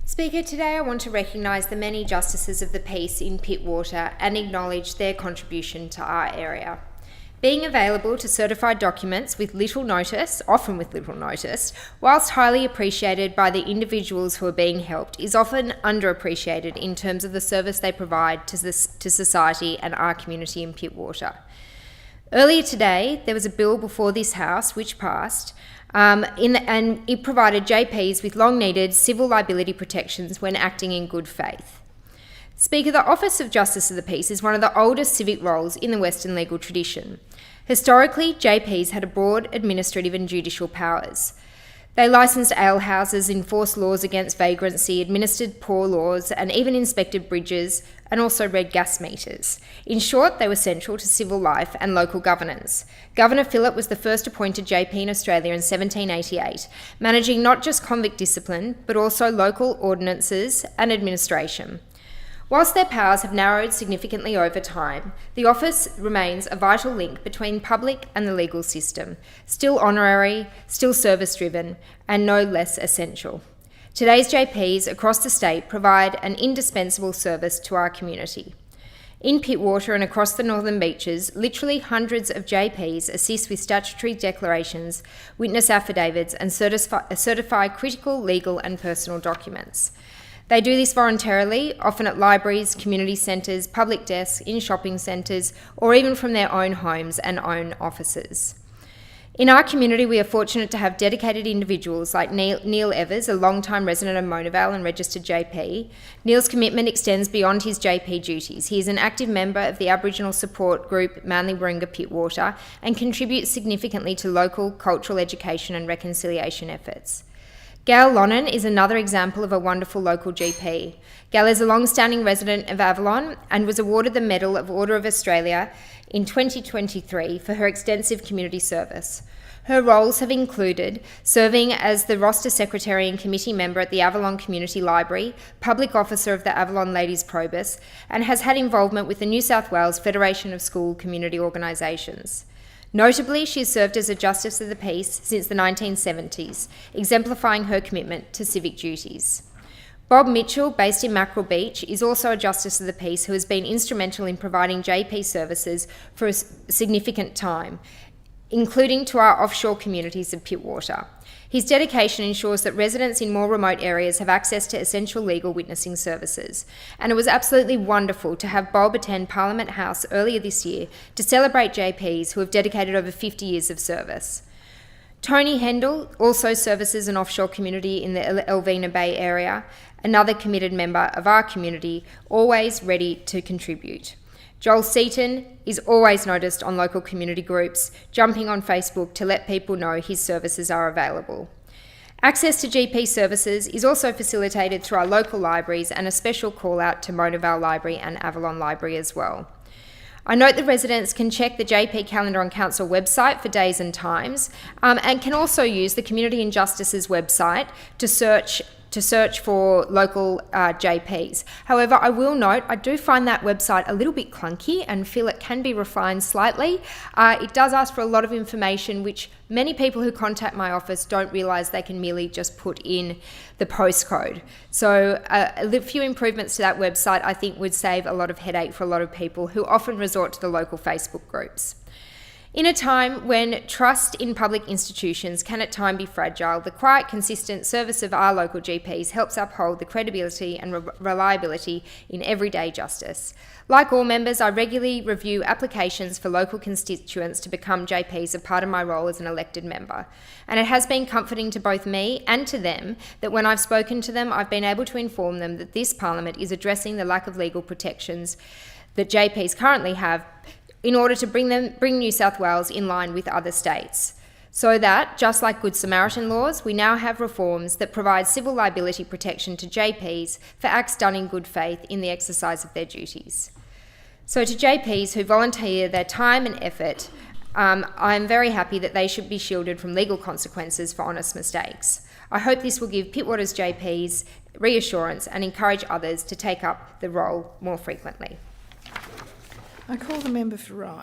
Speaker, today I want to recognise the many justices of the peace in Pittwater and acknowledge their contribution to our area. Being available to certify documents with little notice, often with little notice, whilst highly appreciated by the individuals who are being helped, is often underappreciated in terms of the service they provide to society and our community in Pittwater. Earlier today, there was a bill before this House which passed, and it provided JPs with long-needed civil liability protections when acting in good faith. Speaker, the Office of Justice of the Peace is one of the oldest civic roles in the Western legal tradition. Historically, JPs had broad administrative and judicial powers. They licensed alehouses, enforced laws against vagrancy, administered poor laws, and even inspected bridges, and also read gas meters. In short, they were central to civil life and local governance. Governor Phillip was the first appointed JP in Australia in 1788, managing not just convict discipline, but also local ordinances and administration. Whilst their powers have narrowed significantly over time, the office remains a vital link between public and the legal system, still honorary, still service-driven, and no less essential. Today's JPs across the state provide an indispensable service to our community. In Pittwater and across the Northern Beaches, literally hundreds of JPs assist with statutory declarations, witness affidavits, and certify critical legal and personal documents. They do this voluntarily, often at libraries, community centres, public desks, in shopping centres, or even from their own homes and own offices. In our community, we are fortunate to have dedicated individuals like Neil Evers, a long-time resident of Mona Vale and registered JP. Neil's commitment extends beyond his JP duties. He is an active member of the Aboriginal support group Manly Warringah Pittwater and contributes significantly to local cultural education and reconciliation efforts. Gail Lonan is another example of a wonderful local GP. Gail is a long-standing resident of Avalon and was awarded the Medal of Order of Australia in 2023 for her extensive community service. Her roles have included serving as the roster secretary and committee member at the Avalon Community Library, public officer of the Avalon Ladies Probus, and has had involvement with the New South Wales Federation of School Community Organisations. Notably, she has served as a Justice of the Peace since the 1970s, exemplifying her commitment to civic duties. Bob Mitchell, based in Mackerel Beach, is also a Justice of the Peace who has been instrumental in providing JP services for a significant time, including to our offshore communities of Pittwater. His dedication ensures that residents in more remote areas have access to essential legal witnessing services. And it was absolutely wonderful to have Bob attend Parliament House earlier this year to celebrate JPs who have dedicated over 50 years of service. Tony Hendel also services an offshore community in the Elvina Bay area, another committed member of our community, always ready to contribute. Joel Seaton is always noticed on local community groups, jumping on Facebook to let people know his services are available. Access to GP services is also facilitated through our local libraries and a special call out to Mona Vale Library and Avalon Library as well. I note that residents can check the JP calendar on Council website for days and times, and can also use the Community and Justice's website to search for local JPs. However, I will note I do find that website a little bit clunky and feel it can be refined slightly. It does ask for a lot of information which many people who contact my office don't realise they can merely just put in the postcode. So a few improvements to that website I think would save a lot of headache for a lot of people who often resort to the local Facebook groups. In a time when trust in public institutions can at times be fragile, the quiet, consistent service of our local GPs helps uphold the credibility and reliability in everyday justice. Like all members, I regularly review applications for local constituents to become JPs as part of my role as an elected member. And it has been comforting to both me and to them that when I've spoken to them, I've been able to inform them that this Parliament is addressing the lack of legal protections that JPs currently have in order to bring New South Wales in line with other states. So that, just like Good Samaritan laws, we now have reforms that provide civil liability protection to JPs for acts done in good faith in the exercise of their duties. So to JPs who volunteer their time and effort, I'm very happy that they should be shielded from legal consequences for honest mistakes. I hope this will give Pittwater's JPs reassurance and encourage others to take up the role more frequently. I call the member for Rye.